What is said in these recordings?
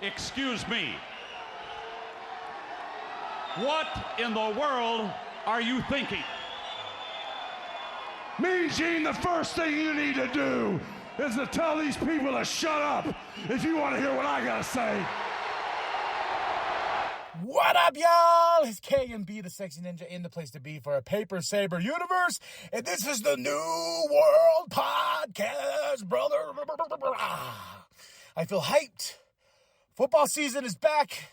Excuse me. What in the world are you thinking? Mean Gene, the first thing you need to do is to tell these people to shut up if you want to hear what I gotta say. What up, y'all? It's K&B, the sexy ninja, in the place to be for a Paper Saber universe. And this is the New World Podcast, brother. I feel hyped. Football season is back.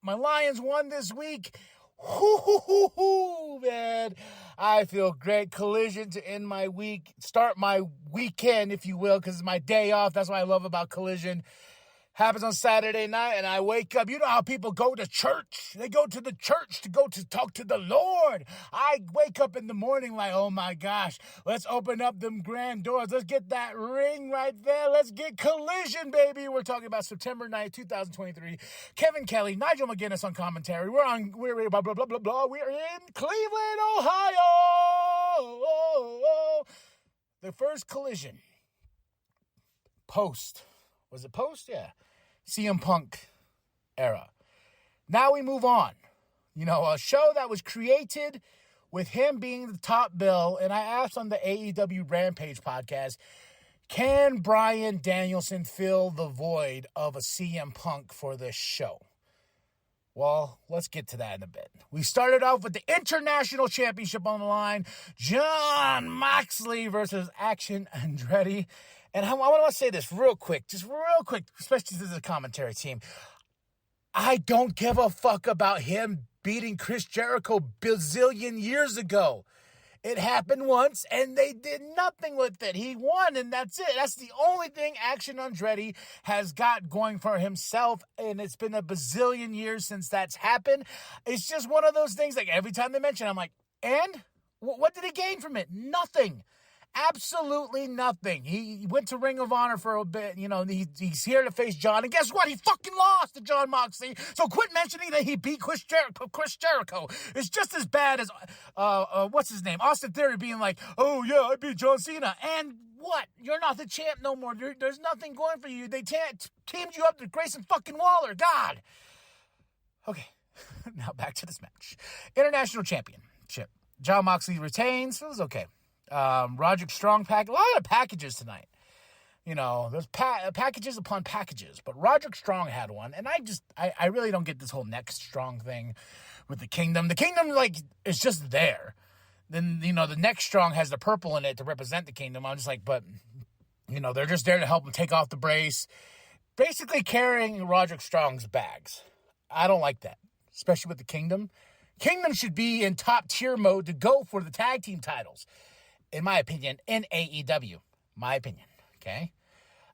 My Lions won this week. Hoo, man. I feel great. Collision to end my week. Start my weekend, if you will, because it's my day off. That's what I love about Collision. Happens on Saturday night, and I wake up. You know how people go to church? They go to the church to go to talk to the Lord. I wake up in the morning like, oh my gosh, let's open up them grand doors. Let's get that ring right there. Let's get Collision, baby. We're talking about September 9th, 2023. Kevin Kelly, Nigel McGuinness on commentary. We're blah, blah, blah, blah, blah. We're in Cleveland, Ohio. The first Collision. Post. Was it post? Yeah. CM Punk era. Now we move on. You know, a show that was created with him being the top bill, and I asked on the AEW Rampage podcast, can Bryan Danielson fill the void of a CM Punk for this show? Well, let's get to that in a bit. We started off with the International Championship on the line. Jon Moxley versus Action Andretti. And I want to say this real quick, especially to the commentary team. I don't give a fuck about him beating Chris Jericho bazillion years ago. It happened once, and they did nothing with it. He won, and that's it. That's the only thing Action Andretti has got going for himself, and it's been a bazillion years since that's happened. It's just one of those things, like every time they mention it, I'm like, and? What did he gain from it? Nothing. Absolutely nothing. He went to Ring of Honor for a bit. You know, he's here to face John. And guess what? He fucking lost to Jon Moxley. So quit mentioning that he beat Chris Jericho. It's just as bad as, what's his name? Austin Theory being like, oh, yeah, I beat John Cena. And what? You're not the champ no more. There's nothing going for you. They teamed you up to Grayson fucking Waller. God. Okay. Now back to this match. International Championship. Jon Moxley retains. It was okay. Roderick Strong pack, a lot of packages tonight. You know, there's packages upon packages, but Roderick Strong had one, and I really don't get this whole next Strong thing with the Kingdom. The Kingdom, like, is just there. Then, you know, the next Strong has the purple in it to represent the Kingdom. I'm just like, but, you know, they're just there to help him take off the brace, basically carrying Roderick Strong's bags. I don't like that, especially with the Kingdom. Kingdom should be in top tier mode to go for the tag team titles. In my opinion, in AEW. My opinion, okay?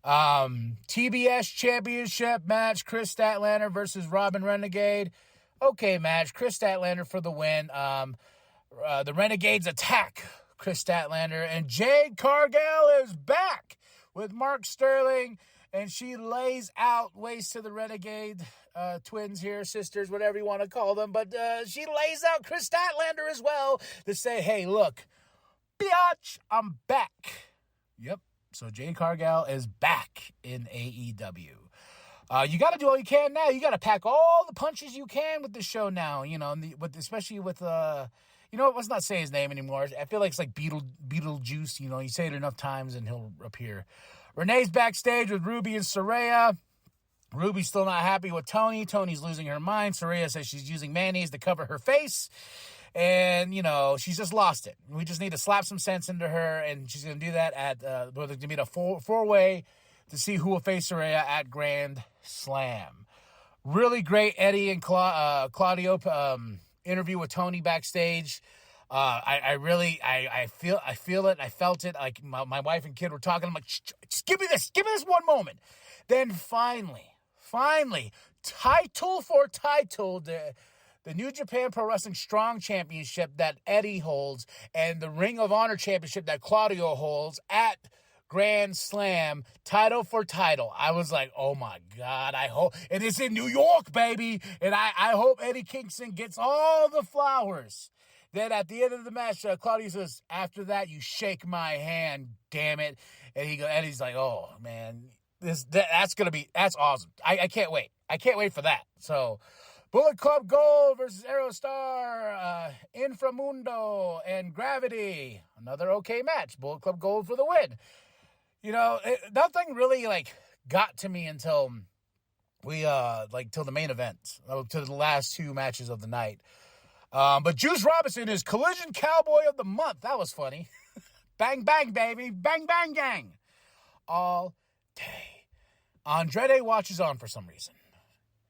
TBS Championship match, Chris Statlander versus Robin Renegade. Okay, match, Chris Statlander for the win. The Renegades attack Chris Statlander, and Jade Cargill is back with Mark Sterling, and she lays out waist to the Renegade twins here, sisters, whatever you want to call them, but she lays out Chris Statlander as well to say, hey, look, biatch, I'm back. Yep. So Jade Cargill is back in AEW. You got to do all you can now. You got to pack all the punches you can with the show now. You know, especially with you know what? Let's not say his name anymore. I feel like it's like Beetlejuice. You know, you say it enough times and he'll appear. Renee's backstage with Ruby and Saraya. Ruby's still not happy with Tony. Tony's losing her mind. Saraya says she's using mayonnaise to cover her face. And, you know, she's just lost it. We just need to slap some sense into her, and she's going to do that at, there's going to be a four-way to see who will face Saraya at Grand Slam. Really great Eddie and Claudio interview with Tony backstage. I feel it. I felt it. Like my wife and kid were talking. I'm like, just give me this one moment. Then finally, title for title, the New Japan Pro Wrestling Strong Championship that Eddie holds and the Ring of Honor Championship that Claudio holds at Grand Slam, title for title. I was like, oh my God, I hope, and it's in New York, baby, and I hope Eddie Kingston gets all the flowers. Then at the end of the match, Claudio says, after that, you shake my hand, damn it. And Eddie's like, oh man, That's awesome. I can't wait. I can't wait for that. So, Bullet Club Gold versus Aerostar, Inframundo, and Gravity. Another okay match. Bullet Club Gold for the win. Nothing really, got to me until till the main event, to the last two matches of the night. But Juice Robinson is Collision Cowboy of the Month. That was funny. Bang, bang, baby. Bang, bang, gang. All day. Andrade watches on for some reason.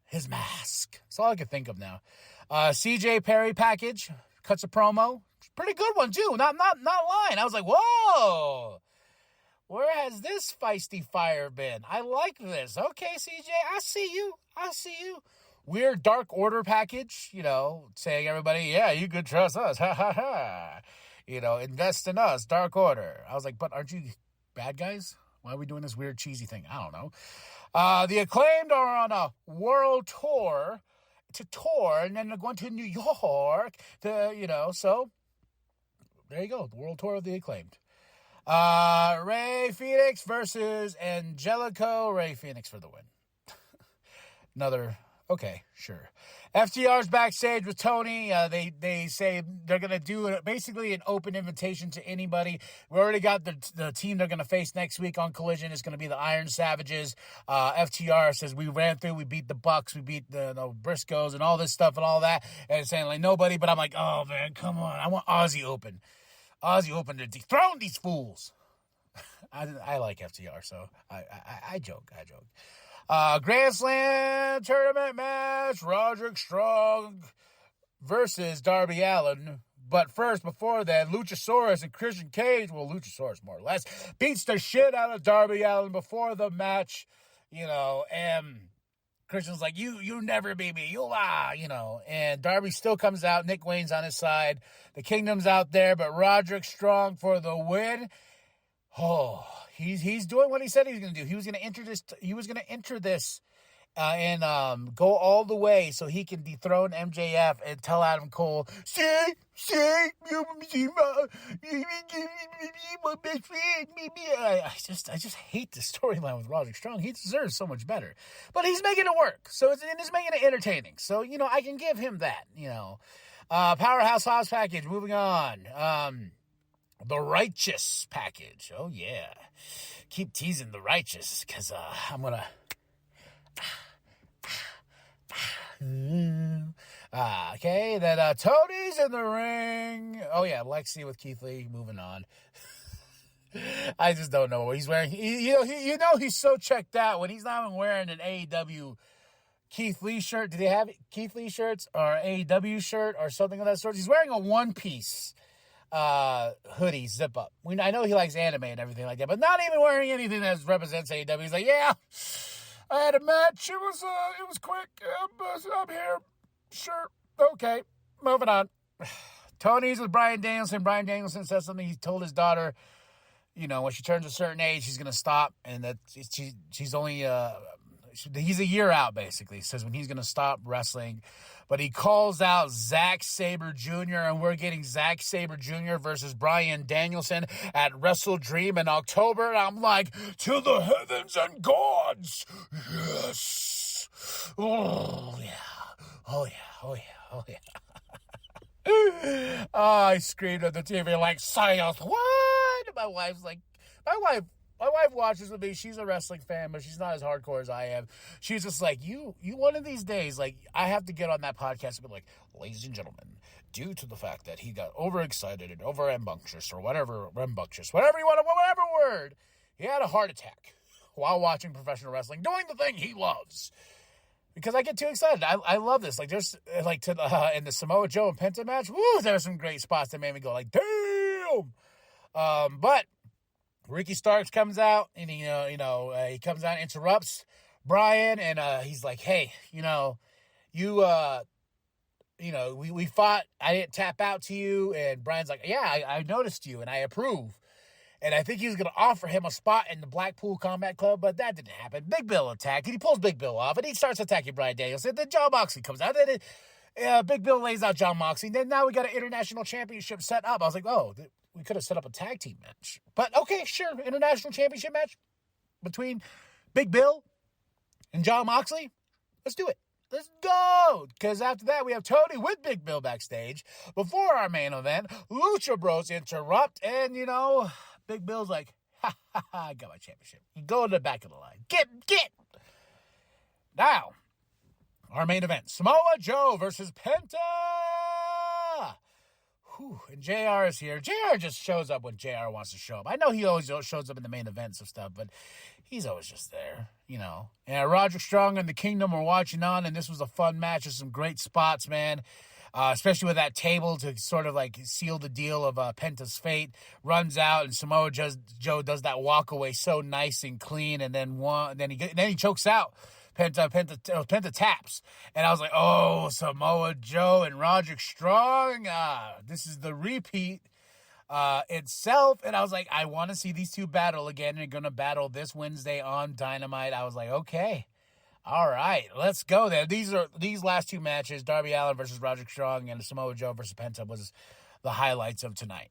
His mask. That's all I can think of now. CJ Perry package. Cuts a promo. Pretty good one, too. Not lying. I was like, whoa. Where has this feisty fire been? I like this. Okay, CJ, I see you. Weird Dark Order package, saying everybody, yeah, you could trust us. Ha, ha, ha. Invest in us, Dark Order. I was like, but aren't you bad guys? Why are we doing this weird cheesy thing? I don't know. The Acclaimed are on a world tour, and then they're going to New York so there you go. The world tour of the Acclaimed. Ray Phoenix versus Angelico. Ray Phoenix for the win. Okay, sure. FTR's backstage with Tony. They say they're going to do basically an open invitation to anybody. We already got the team they're going to face next week on Collision. It's going to be the Iron Savages. FTR says we beat the Bucks, we beat the Briscoes and all this stuff and all that. And it's saying nobody, but I'm like, oh man, come on. I want Aussie Open. Aussie Open to dethrone these fools. I like FTR, so I joke. Grand Slam tournament match, Roderick Strong versus Darby Allin. But first, before that, Luchasaurus and Christian Cage, Luchasaurus more or less, beats the shit out of Darby Allin before the match, and Christian's like, you never beat me, and Darby still comes out. Nick Wayne's on his side. The Kingdom's out there, but Roderick Strong for the win. Oh, he's doing what he said he was going to do. He was going to enter this and go all the way so he can dethrone MJF and tell Adam Cole, my best friend. I just hate the storyline with Roderick Strong. He deserves so much better, but he's making it work. So it's making it entertaining. So I can give him that. Powerhouse Hobbs package. Moving on. The Righteous package. Oh, yeah. Keep teasing the Righteous because I'm going to... okay, then Tony's in the ring. Oh, yeah, Lexi with Keith Lee. Moving on. I just don't know what he's wearing. He's so checked out when he's not even wearing an AEW Keith Lee shirt. Do they have Keith Lee shirts or AEW shirt or something of that sort? He's wearing a one-piece hoodie zip up. I know he likes anime and everything like that, but not even wearing anything that represents AEW. He's like, yeah, I had a match. It was quick. I'm here. Sure. Okay. Moving on. Tony's with Bryan Danielson. Bryan Danielson says something. He told his daughter, when she turns a certain age, she's going to stop, and that she's only, he's a year out, basically. He says when he's going to stop wrestling. But he calls out Zack Saber Jr., and we're getting Zack Saber Jr. versus Bryan Danielson at Wrestle Dream in October. And I'm like, to the heavens and gods, yes. Oh, yeah. Oh, yeah. Oh, yeah. Oh, yeah. I screamed at the TV like, science, what? My wife watches with me. She's a wrestling fan, but she's not as hardcore as I am. She's just like, you one of these days, I have to get on that podcast and be like, ladies and gentlemen, due to the fact that he got overexcited and over-rambunctious or whatever you want, whatever word, he had a heart attack while watching professional wrestling, doing the thing he loves. Because I get too excited. I love this. There's in the Samoa Joe and Penta match, there's some great spots that made me go damn. But Ricky Starks comes out and he comes out and interrupts Bryan and he's like, hey, we fought. I didn't tap out to you. And Bryan's like, yeah, I noticed you and I approve. And I think he was going to offer him a spot in the Blackpool Combat Club, but that didn't happen. Big Bill attacked, and he pulls Big Bill off, and he starts attacking Bryan Danielson. Then John Moxley comes out, and Big Bill lays out John Moxley. Then now we got an international championship set up. I was like, oh, we could have set up a tag team match. But, okay, sure, international championship match between Big Bill and John Moxley, let's do it. Let's go. Because after that, we have Tony with Big Bill backstage. Before our main event, Lucha Bros interrupt. And, Big Bill's like, ha, ha, ha, I got my championship. You go to the back of the line. Get. Now, our main event, Samoa Joe versus Penta. Whew, and JR is here. JR just shows up when JR wants to show up. I know he always shows up in the main events and stuff, but he's always just there, And Roderick Strong and the Kingdom were watching on, and this was a fun match with some great spots, man. Especially with that table to sort of like seal the deal of Penta's fate. Runs out, and Samoa Joe does that walk away so nice and clean, and then he chokes out. Penta taps. And I was like, oh, Samoa Joe and Roderick Strong. This is the repeat itself. And I was like, I want to see these two battle again. They're going to battle this Wednesday on Dynamite. I was like, okay. All right, let's go there. These last two matches, Darby Allin versus Roderick Strong and Samoa Joe versus Penta, was the highlights of tonight.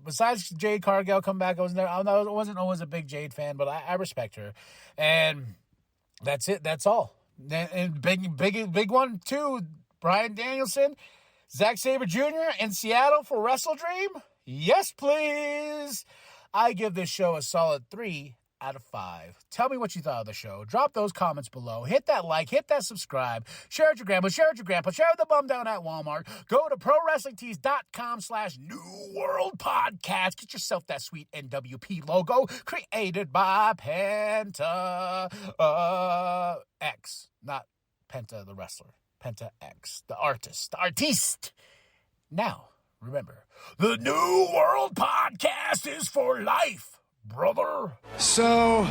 Besides Jade Cargill come back, I wasn't always a big Jade fan, but I respect her. And that's it. That's all. And big one, too. Bryan Danielson, Zack Saber Jr. in Seattle for Wrestle Dream. Yes, please. I give this show a solid 3 out of 5. Tell me what you thought of the show. Drop those comments below. Hit that like. Hit that subscribe. Share it with your grandpa. Share it with your grandpa. Share it with the bum down at Walmart. Go to ProWrestlingTees.com/New World Podcast. Get yourself that sweet NWP logo created by Penta X. Not Penta the wrestler. Penta X. The artist. The artiste. Now, remember, the New World Podcast is for life, brother. So,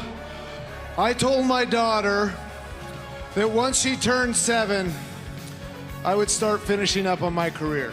I told my daughter that once she turned 7, I would start finishing up on my career.